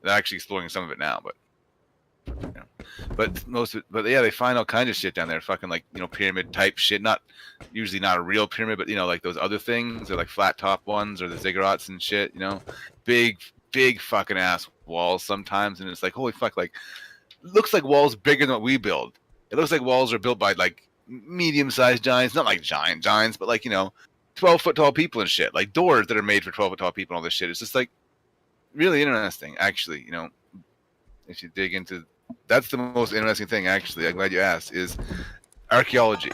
They're actually exploring some of it now, but you know. But most of it, but yeah, they find all kinds of shit down there. Fucking like, you know, pyramid type shit. Not usually not a real pyramid, but you know, like those other things, or like flat top ones, or the ziggurats and shit. You know, big fucking ass walls sometimes, and it's like, holy fuck, like looks like walls bigger than what we build. It looks like walls are built by like medium-sized giants, not like giants, but like, you know, 12-foot tall people and shit. Like doors that are made for 12-foot tall people and all this shit. It's just like really interesting, actually. You know, if you dig into, that's the most interesting thing, actually. I'm glad you asked. Is archaeology,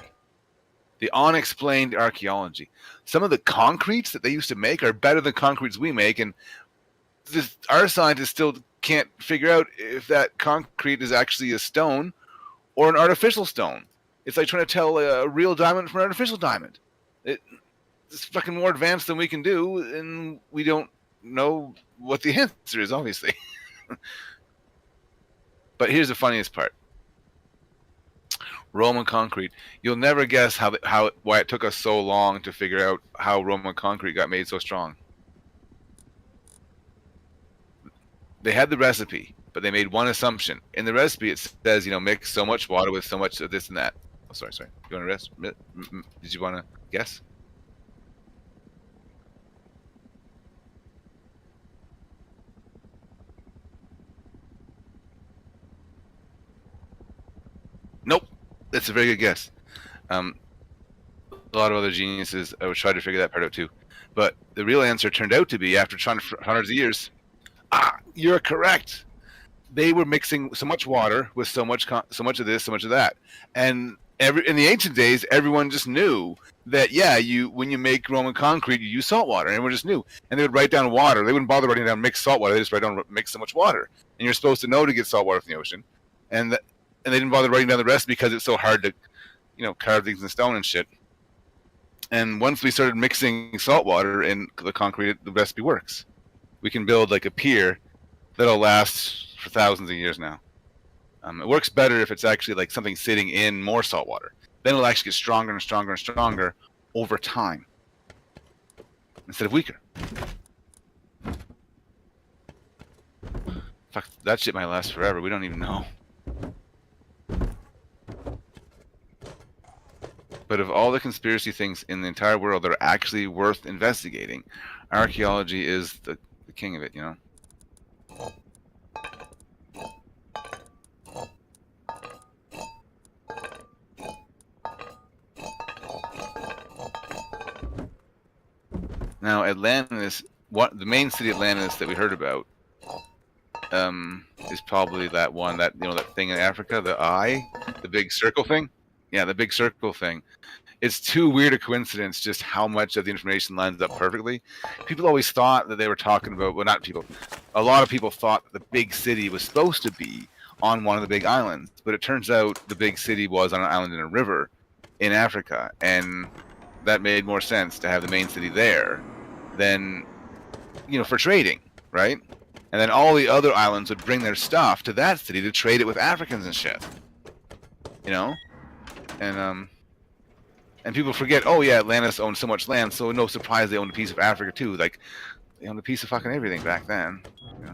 the unexplained archaeology. Some of the concretes that they used to make are better than concretes we make, and this, our scientists still can't figure out if that concrete is actually a stone or an artificial stone. It's like trying to tell a real diamond from an artificial diamond. It's fucking more advanced than we can do, and we don't know what the answer is, obviously. But here's the funniest part. Roman concrete. You'll never guess why it took us so long to figure out how Roman concrete got made so strong. They had the recipe, but they made one assumption. In the recipe, it says, you know, mix so much water with so much of this and that. Oh, sorry. You want to rest? Did you want to guess? Nope. That's a very good guess. A lot of other geniuses would try to figure that part out too. But the real answer turned out to be, after trying for hundreds of years, you're correct. They were mixing so much water with so much of this, so much of that, and in the ancient days, everyone just knew that when you make Roman concrete, you use salt water. Everyone just knew, and they would write down water. They wouldn't bother writing down mixed salt water. They just write down mix so much water, and you're supposed to know to get salt water from the ocean, and they didn't bother writing down the rest because it's so hard to, you know, carve things in stone and shit. And once we started mixing salt water in the concrete, the recipe works. We can build like a pier that'll last for thousands of years now. It works better if it's actually like something sitting in more salt water. Then it'll actually get stronger and stronger and stronger over time, instead of weaker. Fuck, that shit might last forever. We don't even know. But of all the conspiracy things in the entire world that are actually worth investigating, archaeology is the king of it, you know? Now, Atlantis, the main city Atlantis that we heard about, is probably that one, that, you know, that thing in Africa, the big circle thing. Yeah, the big circle thing. It's too weird a coincidence just how much of the information lines up perfectly. People always thought that they were talking about, well, not people, a lot of people thought that the big city was supposed to be on one of the big islands, but it turns out the big city was on an island in a river in Africa, and that made more sense to have the main city there than, you know, for trading, right? And then all the other islands would bring their stuff to that city to trade it with Africans and shit, you know? And people forget, oh yeah, Atlantis owned so much land, so no surprise they owned a piece of Africa too. Like, they owned a piece of fucking everything back then. You know?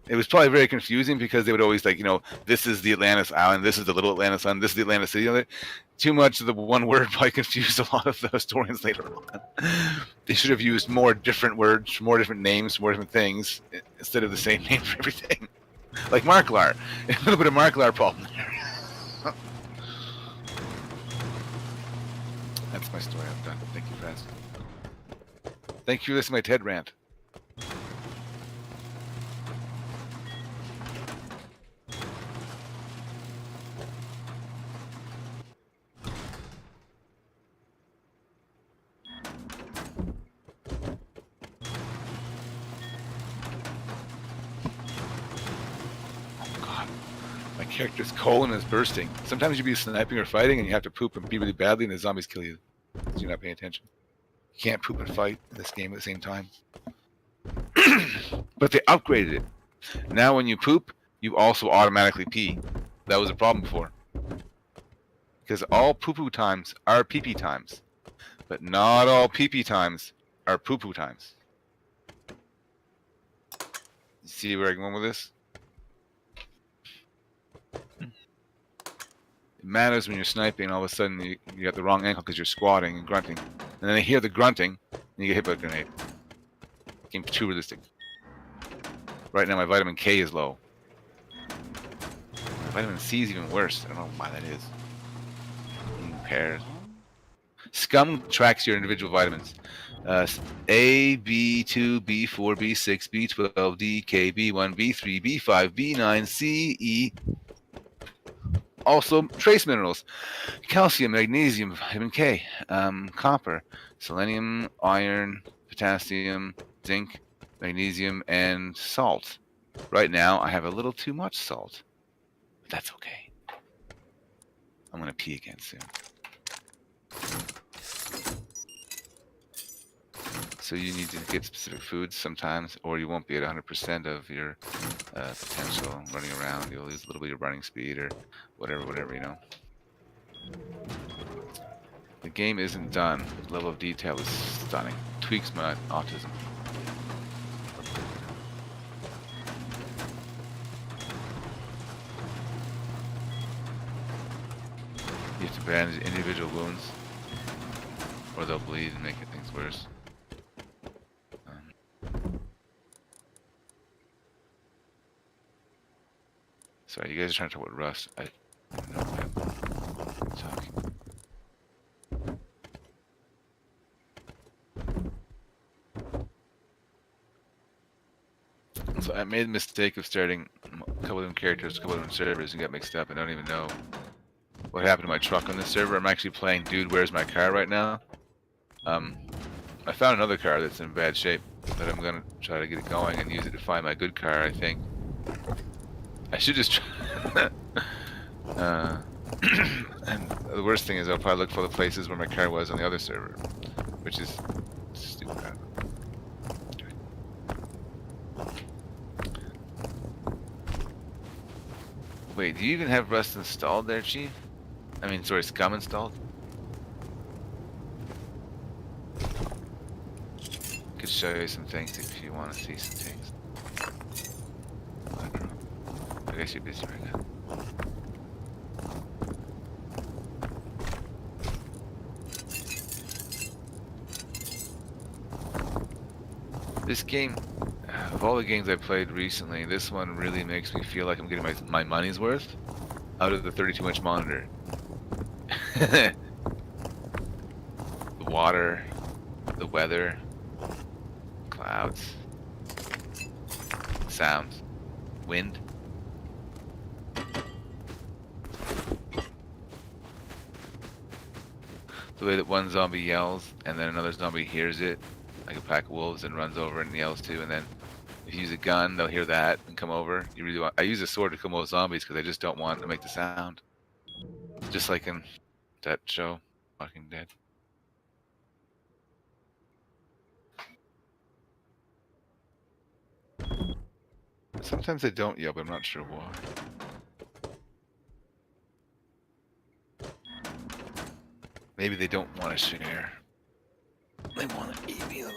It was probably very confusing because they would always, like, you know, this is the Atlantis Island, this is the little Atlantis Island, this is the Atlantis City. You know, too much of the one word probably confused a lot of the historians later on. They should have used more different words, more different names, more different things, instead of the same name for everything. Like Marklar. A little bit of Marklar problem there. That's my story. I'm done. Thank you for asking. Thank you for listening to my TED rant. Character's colon is bursting. Sometimes you'll be sniping or fighting and you have to poop and pee really badly and the zombies kill you because you're not paying attention. You can't poop and fight in this game at the same time. But they upgraded it. Now when you poop, you also automatically pee. That was a problem before. Because all poo-poo times are pee-pee times. But not all pee-pee times are poo-poo times. see where I'm going with this? It matters when you're sniping. All of a sudden, you got the wrong angle because you're squatting and grunting, and then they hear the grunting, and you get hit by a grenade. Game's too realistic. Right now, my vitamin K is low. My vitamin C is even worse. I don't know why that is. Eating pears. Scum tracks your individual vitamins. A, B2, B4, B6, B12, D, K, B1, B3, B5, B9, C, E. Also, trace minerals. Calcium, magnesium, vitamin K, copper, selenium, iron, potassium, zinc, magnesium, and salt. Right now, I have a little too much salt. But that's okay. I'm going to pee again soon. So you need to get specific foods sometimes, or you won't be at 100% of your potential running around. You'll lose a little bit of your running speed or whatever, you know. The game isn't done. The level of detail is stunning. Tweaks my autism. You have to bandage individual wounds, or they'll bleed and make things worse. Sorry, you guys are trying to talk about Rust. I don't know why I'm talking. So I made the mistake of starting a couple of them characters, a couple of them servers, and got mixed up. I don't even know what happened to my truck on this server. I'm actually playing Dude, Where's My Car right now. I found another car that's in bad shape, but I'm gonna try to get it going and use it to find my good car, I think. I should just try. And the worst thing is I'll probably look for the places where my car was on the other server, which is stupid. Wait, do you even have Rust installed there, Chief? I mean, sorry, Scum installed? Could show you some things if you want to see some things. I guess you're busy right now. This game, of all the games I played recently, this one really makes me feel like I'm getting my money's worth out of the 32-inch monitor. The water, the weather, clouds, sounds, wind. The way that one zombie yells and then another zombie hears it, like a pack of wolves, and runs over and yells too, and then if you use a gun, they'll hear that and come over. You really want. I use a sword to kill most zombies because I just don't want to make the sound. Just like in that show, Walking Dead. Sometimes they don't yell, but I'm not sure why. Maybe they don't want to share. They want to leave me alone.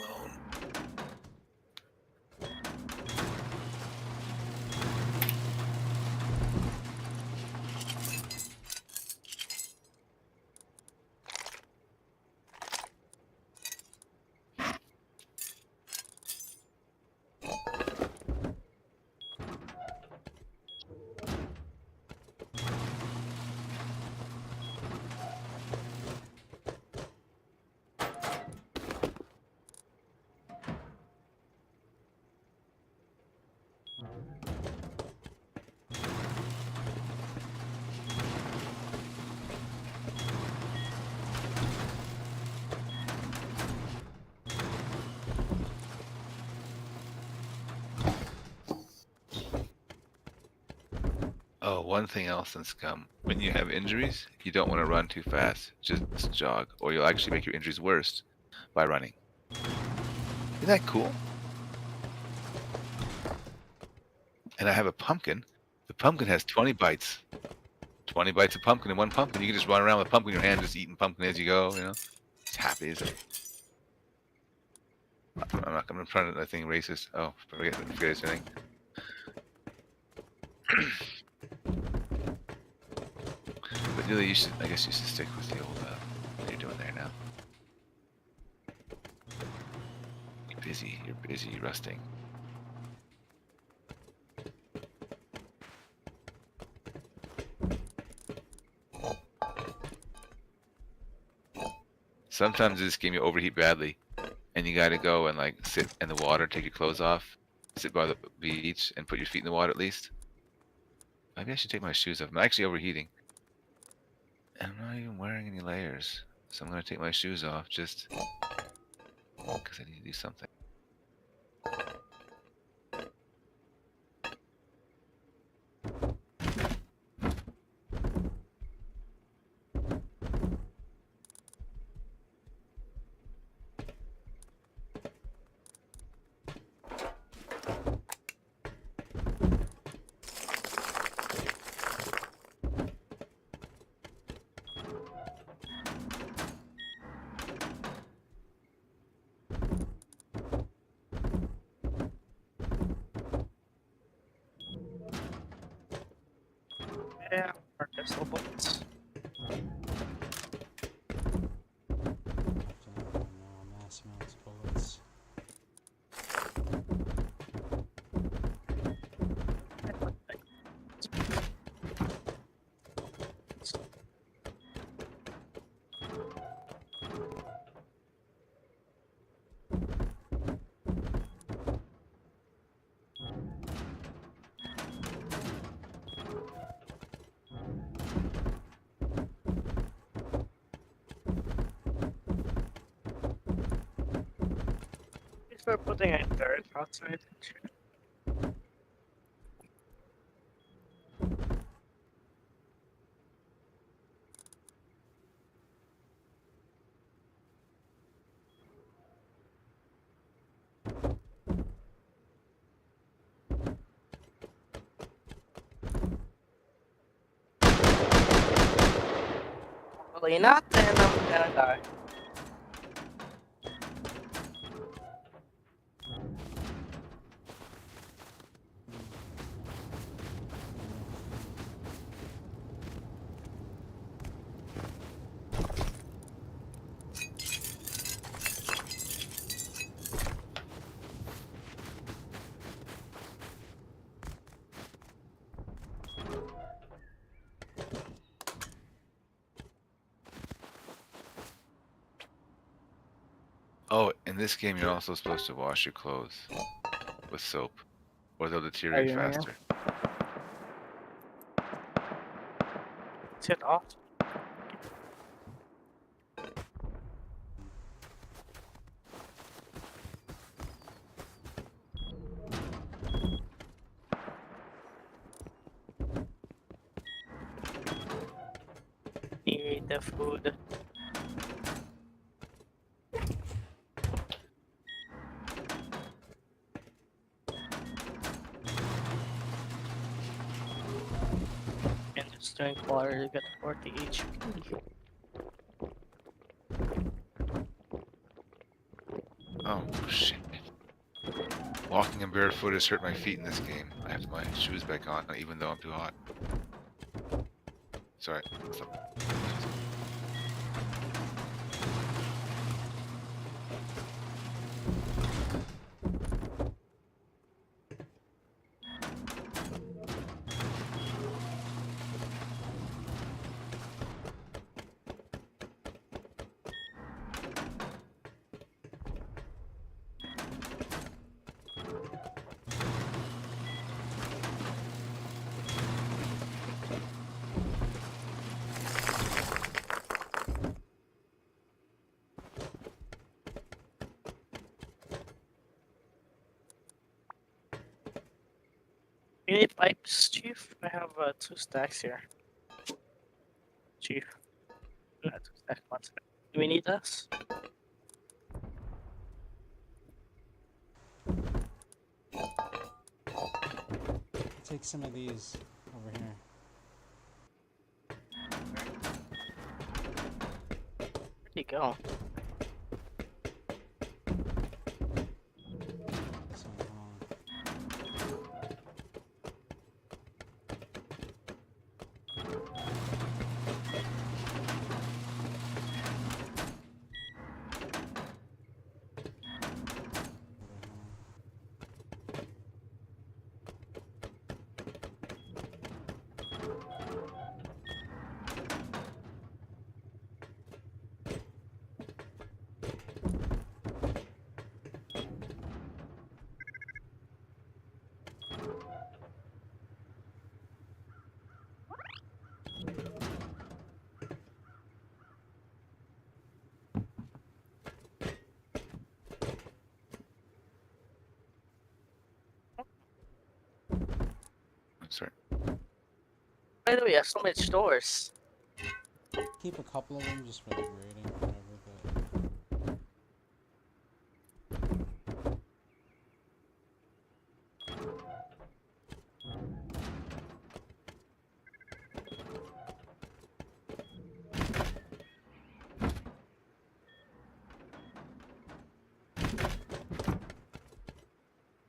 Oh, one thing else in Scum. When you have injuries, you don't want to run too fast. Just jog, or you'll actually make your injuries worse by running. Isn't that cool? And I have a pumpkin. The pumpkin has 20 bites. 20 bites of pumpkin in one pumpkin. You can just run around with a pumpkin in your hand, just eating pumpkin as you go, you know? It's happy, isn't it? I'm not trying to think racist. Oh, forget anything. But really, you should. I guess you should stick with the old. What you're doing there now. You're busy. You're busy rusting. Sometimes in this game you overheat badly, and you gotta go and like sit in the water, take your clothes off, sit by the beach, and put your feet in the water at least. Maybe I should take my shoes off. I'm actually overheating. And I'm not even wearing any layers. So I'm gonna take my shoes off just because I need to do something. Yeah, or pistol bullets. Mass amounts of bullets. If we're putting a third outside. Hopefully not, then I'm gonna die. Oh, in this game you're also supposed to wash your clothes with soap, or they'll deteriorate yeah. faster. Is it off? Need the food. And just drink water to get 40 HP. Oh shit! Walking in barefoot has hurt my feet in this game. I have my shoes back on, even though I'm too hot. Sorry. Stop. You need pipes, Chief? I have 2 stacks here. Chief. No, 2 stacks, 1 stack. Do we need this? Take some of these over here. Where'd he go? So, sorry. By the way, I have so many stores. Keep a couple of them just for the grading, whatever.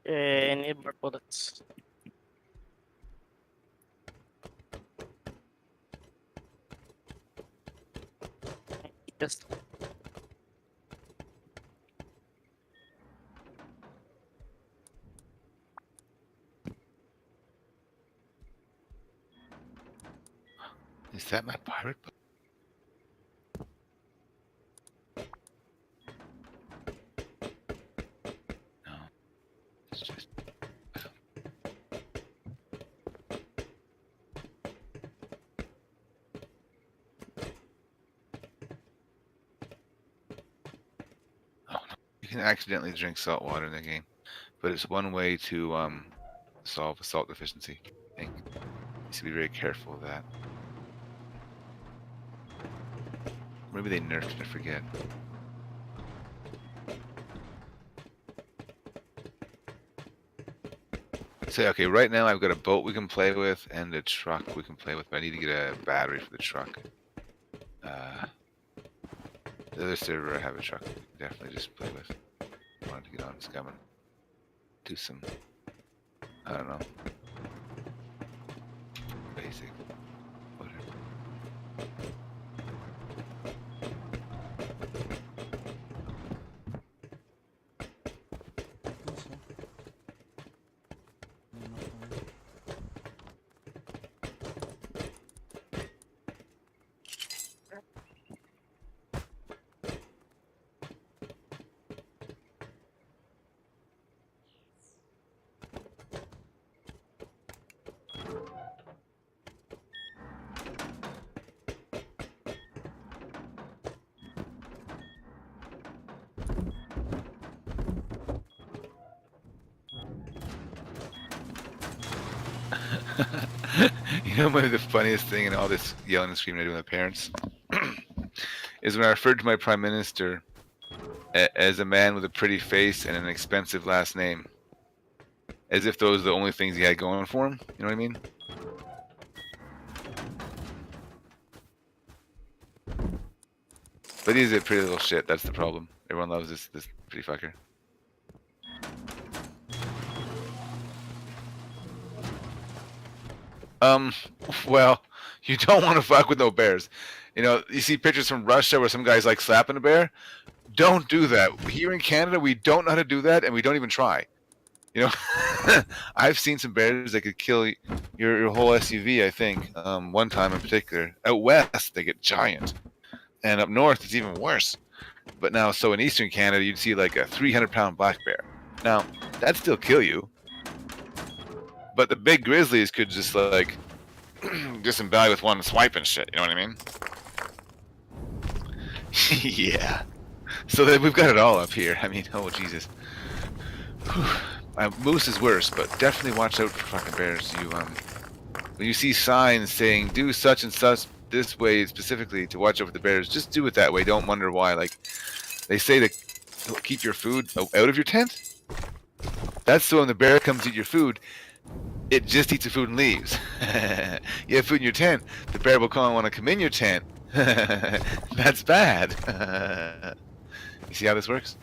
But I need more bullets. Just Is that my pirate boat? No, it's just. Oh no! You can accidentally drink salt water in the game, but it's one way to solve a salt deficiency. I think you should be very careful of that. Maybe they nerfed it, I forget. So, okay, right now I've got a boat we can play with and a truck we can play with, but I need to get a battery for the truck. The other server I have a truck we can definitely just play with. I wanted to get on Scum and do some, I don't know, basic, whatever. I think so. Yeah, not bad. You know, maybe the funniest thing in all this yelling and screaming I do with my parents is when I referred to my prime minister as a man with a pretty face and an expensive last name, as if those are the only things he had going for him. You know what I mean? But he's a pretty little shit. That's the problem. Everyone loves this pretty fucker. Well, you don't want to fuck with no bears. You know, you see pictures from Russia where some guy's like slapping a bear. Don't do that. Here in Canada, we don't know how to do that, and we don't even try. You know, I've seen some bears that could kill your whole SUV. I think one time in particular, out west they get giant, and up north it's even worse. But now, so in eastern Canada, you'd see like a 300-pound black bear. Now, that'd still kill you, but the big grizzlies could just like disembowel with one swipe and shit. You know what I mean? Yeah. So that we've got it all up here. I mean, oh Jesus. Moose is worse, but definitely watch out for fucking bears. You when you see signs saying do such and such this way specifically to watch out for the bears, just do it that way. Don't wonder why. Like they say to keep your food out of your tent. That's so when the bear comes to eat your food, it just eats the food and leaves. You have food in your tent, the bear will come and want to come in your tent. That's bad. You see how this works?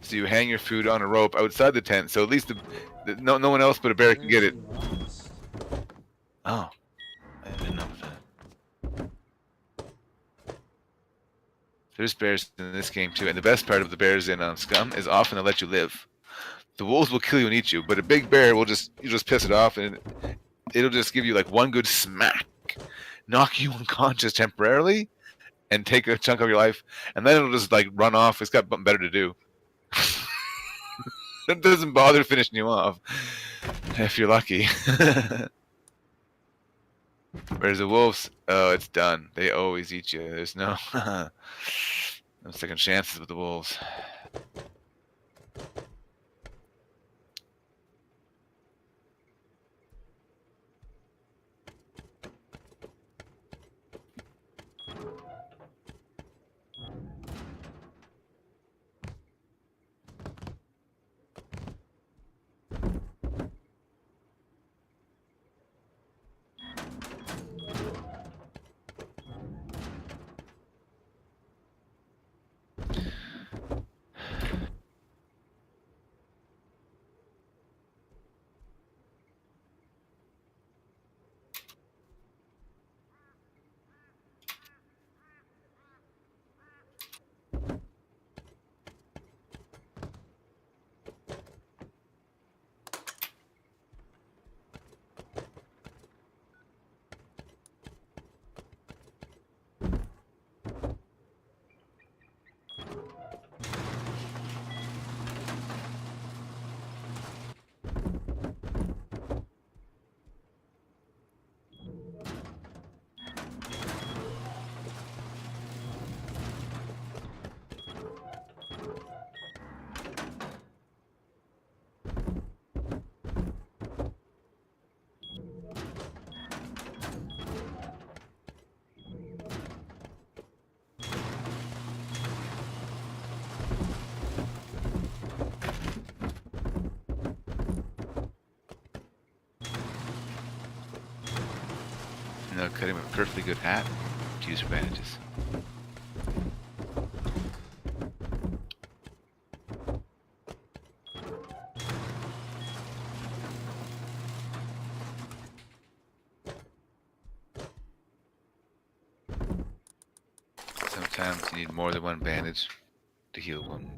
So you hang your food on a rope outside the tent, so at least no one else but a bear can get it. Oh, I didn't know that. There's bears in this game too, and the best part of the bears in Scum is often they let you live. The wolves will kill you and eat you, but a big bear will just piss it off, and it'll just give you like one good smack, knock you unconscious temporarily, and take a chunk of your life, and then it'll just like run off. It's got something better to do. It doesn't bother finishing you off, if you're lucky. Whereas the wolves, oh, it's done. They always eat you. There's no no second chances with the wolves. Now cut him a perfectly good hat to use for bandages. Sometimes you need more than one bandage to heal one